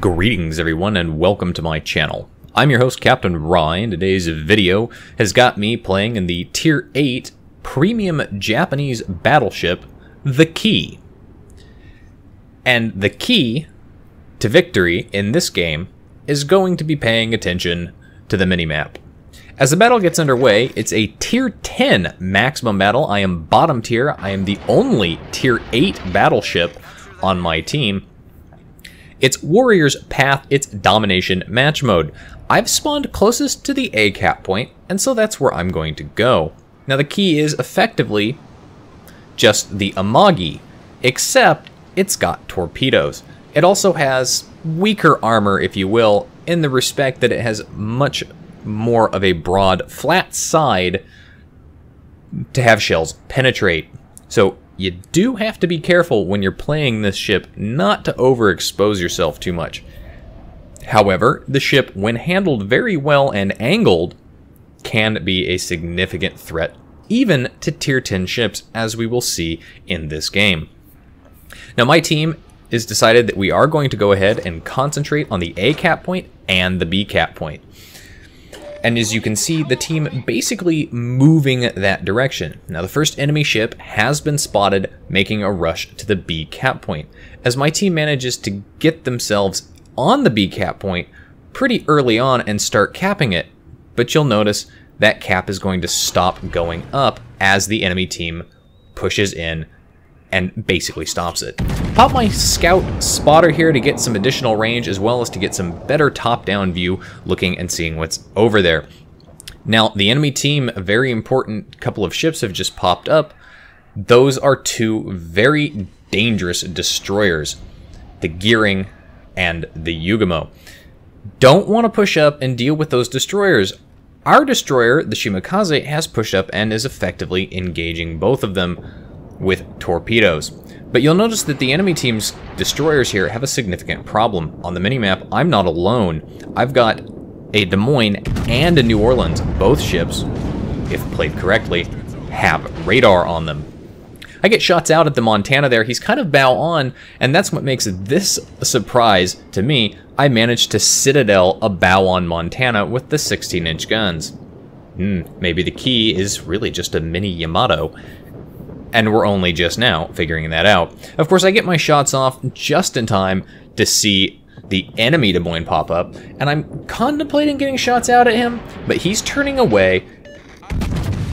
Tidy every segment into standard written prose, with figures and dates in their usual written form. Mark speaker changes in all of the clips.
Speaker 1: Greetings everyone and welcome to my channel. I'm your host Captain Rai, and today's video has got me playing in the Tier 8 Premium Japanese battleship, the Key. And the key to victory in this game is going to be paying attention to the minimap. As the battle gets underway, it's a Tier 10 maximum battle. I am bottom tier. I am the only Tier 8 battleship on my team. It's Warrior's Path, it's Domination Match Mode. I've spawned closest to the A cap point, and so that's where I'm going to go. Now the Key is effectively just the Amagi, except it's got torpedoes. It also has weaker armor, if you will, in the respect that it has much more of a broad, flat side to have shells penetrate. So you do have to be careful when you're playing this ship not to overexpose yourself too much. However, the ship, when handled very well and angled, can be a significant threat, even to Tier 10 ships, as we will see in this game. Now, my team has decided that we are going to go ahead and concentrate on the A cap point and the B cap point. And as you can see, the team basically moving that direction. Now, the first enemy ship has been spotted making a rush to the B cap point, as my team manages to get themselves on the B cap point pretty early on and start capping it. But you'll notice that cap is going to stop going up as the enemy team pushes in and basically stops it. Pop my scout spotter here to get some additional range, as well as to get some better top-down view looking and seeing what's over there. Now, the enemy team, a very important couple of ships have just popped up. Those are two very dangerous destroyers, the Gearing and the Yugamo. Don't want to push up and deal with those destroyers. Our destroyer, the Shimakaze, has pushed up and is effectively engaging both of them with torpedoes. But you'll notice that the enemy team's destroyers here have a significant problem. On the minimap, I'm not alone. I've got a Des Moines and a New Orleans. Both ships, if played correctly, have radar on them. I get shots out at the Montana there. He's kind of bow on, and that's what makes this a surprise to me. I managed to citadel a bow on Montana with the 16-inch guns. Maybe the Key is really just a mini Yamato. And we're only just now figuring that out. Of course, I get my shots off just in time to see the enemy Des Moines pop up, and I'm contemplating getting shots out at him, but he's turning away,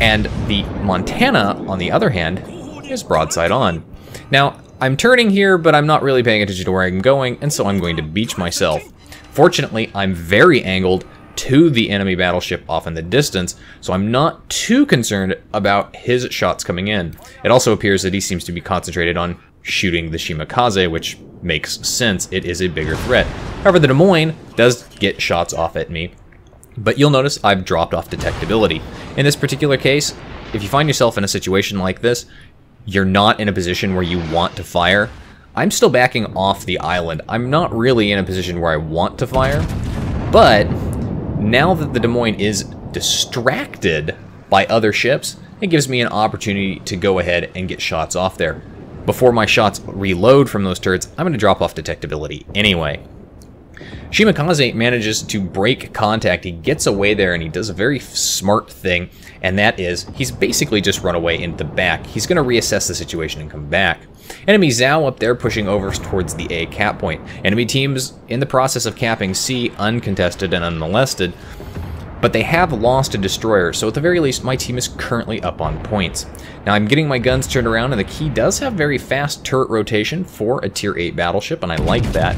Speaker 1: and the Montana, on the other hand, is broadside on. Now, I'm turning here, but I'm not really paying attention to where I'm going, and so I'm going to beach myself. Fortunately, I'm very angled to the enemy battleship off in the distance, so I'm not too concerned about his shots coming in. It also appears that he seems to be concentrated on shooting the Shimakaze, which makes sense. It is a bigger threat. However, the Des Moines does get shots off at me, but you'll notice I've dropped off detectability. In this particular case, if you find yourself in a situation like this, you're not in a position where you want to fire. I'm still backing off the island. I'm not really in a position where I want to fire, but now that the Des Moines is distracted by other ships, it gives me an opportunity to go ahead and get shots off there. Before my shots reload from those turrets, I'm going to drop off detectability anyway. Shimakaze manages to break contact. He gets away there and he does a very smart thing, and that is he's basically just run away into the back. He's going to reassess the situation and come back. Enemy Zhao up there pushing over towards the A cap point. Enemy teams in the process of capping C uncontested and unmolested, but they have lost a destroyer, so at the very least my team is currently up on points. Now I'm getting my guns turned around, and the Key does have very fast turret rotation for a Tier 8 battleship, and I like that.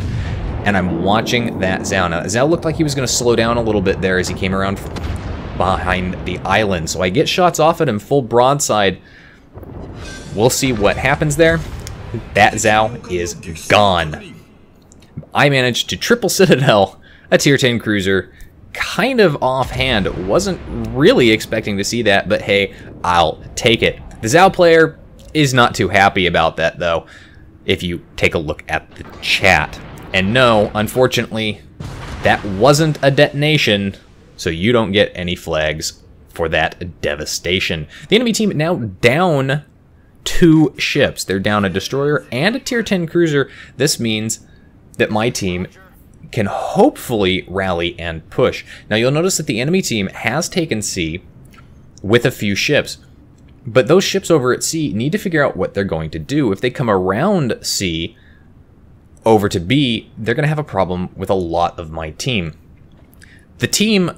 Speaker 1: And I'm watching that Zhao. Now Zhao looked like he was going to slow down a little bit there as he came around behind the island, so I get shots off at him full broadside. We'll see what happens there. That Zhao is gone. I managed to triple citadel a Tier 10 cruiser, kind of offhand. Wasn't really expecting to see that, but hey, I'll take it. The Zhao player is not too happy about that, though, if you take a look at the chat. And no, unfortunately, that wasn't a detonation, so you don't get any flags for that devastation. The enemy team now down 2 ships. They're down a destroyer and a Tier 10 cruiser. This means that my team can hopefully rally and push. Now you'll notice that the enemy team has taken C with a few ships, but those ships over at C need to figure out what they're going to do. If they come around C over to B, they're going to have a problem with a lot of my team. The team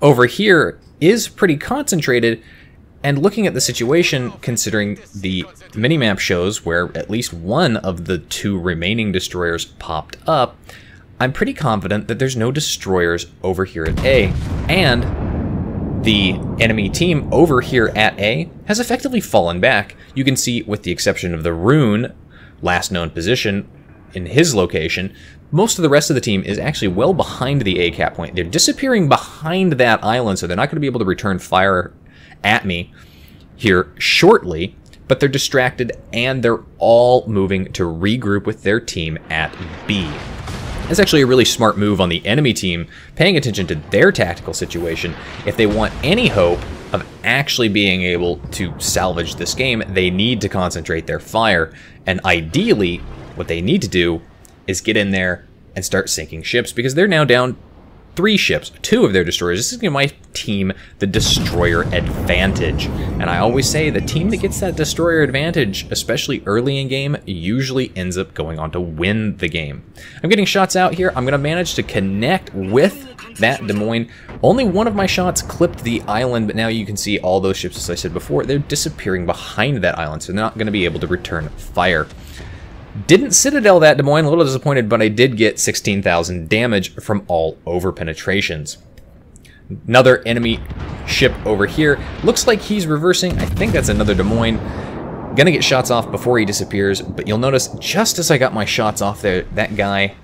Speaker 1: over here is pretty concentrated, and looking at the situation, considering the minimap shows where at least one of the 2 remaining destroyers popped up, I'm pretty confident that there's no destroyers over here at A, and the enemy team over here at A has effectively fallen back. You can see, with the exception of the Rune, last known position in his location, most of the rest of the team is actually well behind the A cap point. They're disappearing behind that island, so they're not going to be able to return fire at me here shortly, but they're distracted and they're all moving to regroup with their team at B. It's actually a really smart move on the enemy team, paying attention to their tactical situation. If they want any hope of actually being able to salvage this game, they need to concentrate their fire, and ideally what they need to do is get in there and start sinking ships, because they're now down 3 ships, 2 of their destroyers. This is going to give my team the destroyer advantage. And I always say the team that gets that destroyer advantage, especially early in game, usually ends up going on to win the game. I'm getting shots out here. I'm going to manage to connect with that Des Moines. Only one of my shots clipped the island, but now you can see all those ships, as I said before, they're disappearing behind that island, so they're not going to be able to return fire. Didn't Citadel that Des Moines, a little disappointed, but I did get 16,000 damage from all over penetrations. Another enemy ship over here. Looks like he's reversing. I think that's another Des Moines. Gonna get shots off before he disappears, but you'll notice just as I got my shots off there, that guy,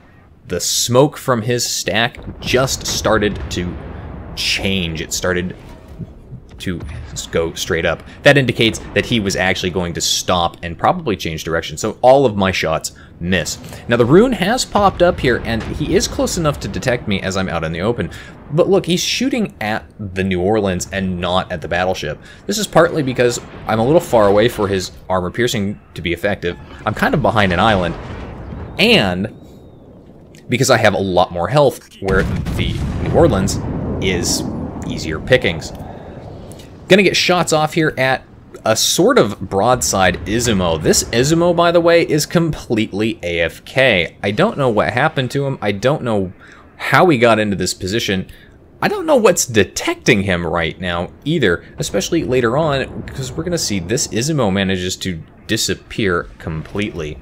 Speaker 1: the smoke from his stack just started to change. It started to go straight up. That indicates that he was actually going to stop and probably change direction, so all of my shots miss. Now the Rune has popped up here, and he is close enough to detect me as I'm out in the open, but look, he's shooting at the New Orleans and not at the battleship. This is partly because I'm a little far away for his armor piercing to be effective. I'm kind of behind an island, and because I have a lot more health, where the New Orleans is easier pickings. Gonna get shots off here at a sort of broadside Izumo. This Izumo, by the way, is completely AFK. I don't know what happened to him. I don't know how he got into this position. I don't know what's detecting him right now either, especially later on, because we're gonna see this Izumo manages to disappear completely.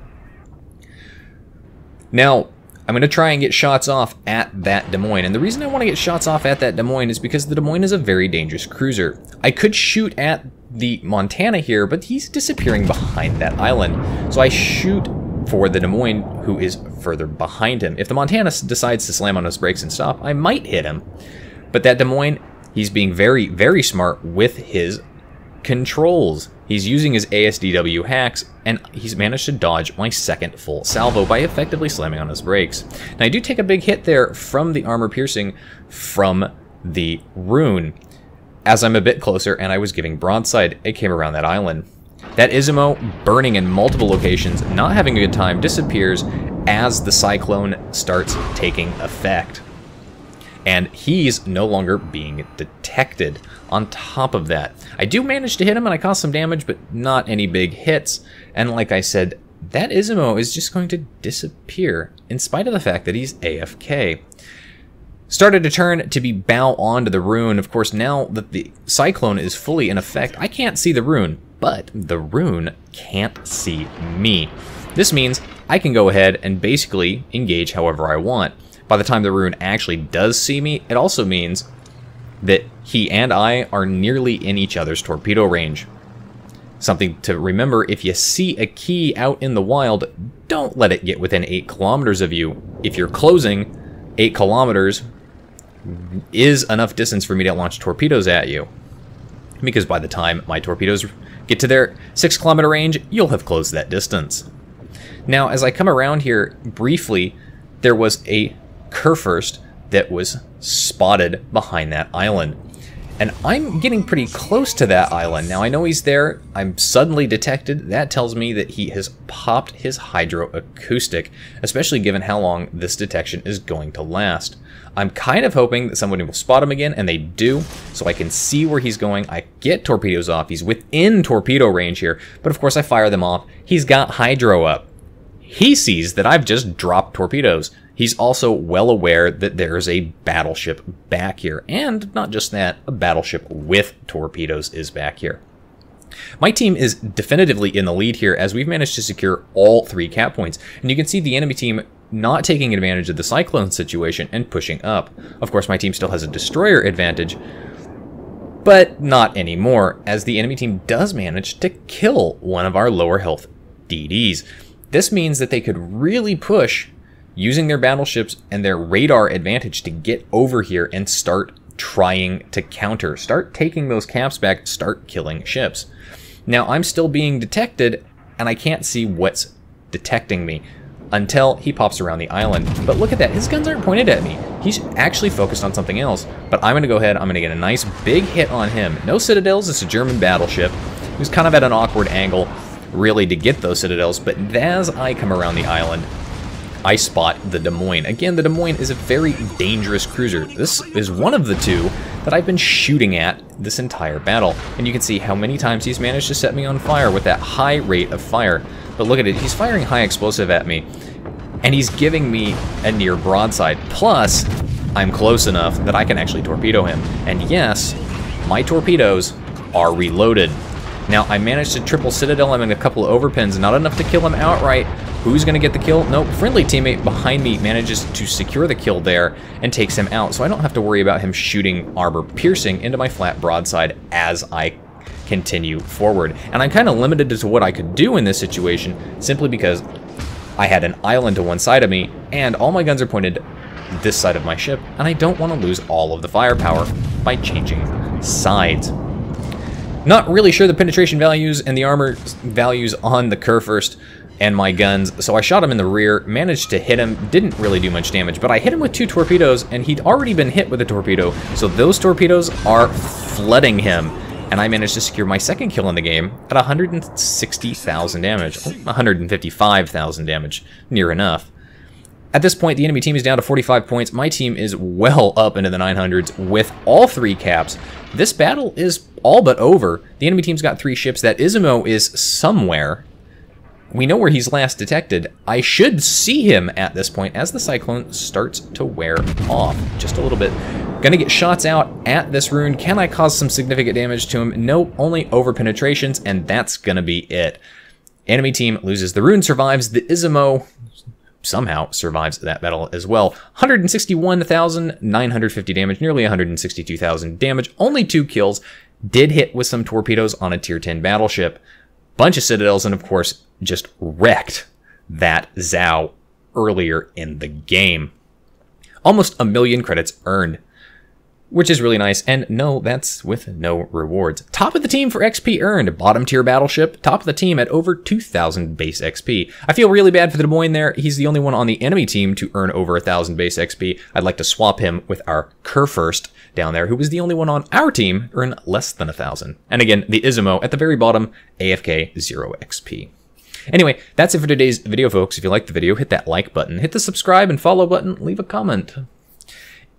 Speaker 1: Now, I'm going to try and get shots off at that Des Moines, and the reason I want to get shots off at that Des Moines is because the Des Moines is a very dangerous cruiser. I could shoot at the Montana here, but he's disappearing behind that island, so I shoot for the Des Moines, who is further behind him. If the Montana decides to slam on his brakes and stop, I might hit him, but that Des Moines, he's being very, very smart with his controls. He's using his ASDW hacks, and he's managed to dodge my second full salvo by effectively slamming on his brakes. Now I do take a big hit there from the armor piercing from the Rune. As I'm a bit closer and I was giving broadside, it came around that island. That Izumo, burning in multiple locations, not having a good time, disappears as the cyclone starts taking effect. And he's no longer being detected. On top of that, I do manage to hit him and I cause some damage, but not any big hits. And like I said, that Izumo is just going to disappear in spite of the fact that he's AFK. Started to turn to be bow onto the Rune. Of course, now that the cyclone is fully in effect, I can't see the Rune, but the Rune can't see me. This means I can go ahead and basically engage however I want. By the time the Rune actually does see me, it also means that he and I are nearly in each other's torpedo range. Something to remember, if you see a key out in the wild, don't let it get within 8 kilometers of you. If you're closing, 8 kilometers is enough distance for me to launch torpedoes at you. Because by the time my torpedoes get to their 6 kilometer range, you'll have closed that distance. Now, as I come around here briefly, there was a Kurfürst that was spotted behind that island. And I'm getting pretty close to that island. Now I know he's there. I'm suddenly detected. That tells me that he has popped his hydroacoustic, especially given how long this detection is going to last. I'm kind of hoping that somebody will spot him again, and they do, so I can see where he's going. I get torpedoes off. He's within torpedo range here, but of course I fire them off. He's got hydro up. He sees that I've just dropped torpedoes. He's also well aware that there's a battleship back here. And not just that, a battleship with torpedoes is back here. My team is definitively in the lead here as we've managed to secure all 3 cap points. And you can see the enemy team not taking advantage of the cyclone situation and pushing up. Of course, my team still has a destroyer advantage, but not anymore, as the enemy team does manage to kill one of our lower health DDs. This means that they could really push using their battleships and their radar advantage to get over here and start trying to counter. Start taking those caps back, start killing ships. Now, I'm still being detected, and I can't see what's detecting me until he pops around the island. But look at that, his guns aren't pointed at me. He's actually focused on something else. But I'm gonna go ahead, I'm gonna get a nice big hit on him. No citadels, it's a German battleship. He was kind of at an awkward angle, really, to get those citadels, but as I come around the island, I spot the Des Moines. Again, the Des Moines is a very dangerous cruiser. This is one of the 2 that I've been shooting at this entire battle. And you can see how many times he's managed to set me on fire with that high rate of fire. But look at it, he's firing high explosive at me, and he's giving me a near broadside. Plus, I'm close enough that I can actually torpedo him. And yes, my torpedoes are reloaded. Now, I managed to triple citadel him in a couple of overpins, not enough to kill him outright. Who's going to get the kill? Nope, friendly teammate behind me manages to secure the kill there and takes him out, so I don't have to worry about him shooting armor piercing into my flat broadside as I continue forward. And I'm kind of limited as to what I could do in this situation, simply because I had an island to one side of me, and all my guns are pointed this side of my ship, and I don't want to lose all of the firepower by changing sides. Not really sure the penetration values and the armor values on the Kurfürst and my guns, so I shot him in the rear, managed to hit him, didn't really do much damage, but I hit him with 2 torpedoes, and he'd already been hit with a torpedo, so those torpedoes are flooding him, and I managed to secure my second kill in the game at 160,000 damage, 155,000 damage, near enough. At this point, the enemy team is down to 45 points. My team is well up into the 900s with all 3 caps. This battle is all but over. The enemy team's got 3 ships. That Isimo is somewhere. We know where he's last detected. I should see him at this point as the cyclone starts to wear off just a little bit. Gonna get shots out at this rune. Can I cause some significant damage to him? No, only over penetrations, and that's gonna be it. Enemy team loses. The rune survives. The Isimo somehow survives that battle as well. 161,950 damage, nearly 162,000 damage, only 2 kills. Did hit with some torpedoes on a tier 10 battleship. Bunch of citadels, and of course, just wrecked that Zhao earlier in the game. Almost 1 million credits earned, which is really nice, and no, that's with no rewards. Top of the team for XP earned, bottom tier battleship, top of the team at over 2,000 base XP. I feel really bad for the Des Moines there. He's the only one on the enemy team to earn over 1,000 base XP. I'd like to swap him with our Kurfürst down there, who was the only one on our team to earn less than 1,000. And again, the Isimo at the very bottom, AFK 0 XP. Anyway, that's it for today's video, folks. If you liked the video, hit that like button, hit the subscribe and follow button, leave a comment.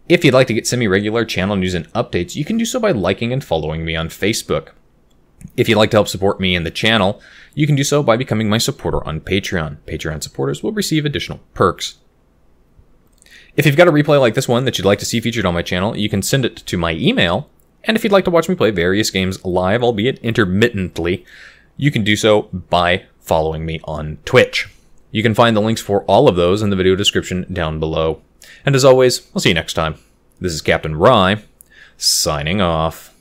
Speaker 1: If you'd like to get semi-regular channel news and updates, you can do so by liking and following me on Facebook. If you'd like to help support me and the channel, you can do so by becoming my supporter on Patreon. Patreon supporters will receive additional perks. If you've got a replay like this one that you'd like to see featured on my channel, you can send it to my email. And if you'd like to watch me play various games live, albeit intermittently, you can do so by following me on Twitch. You can find the links for all of those in the video description down below. And as always, I'll see you next time. This is Captain Rye, signing off.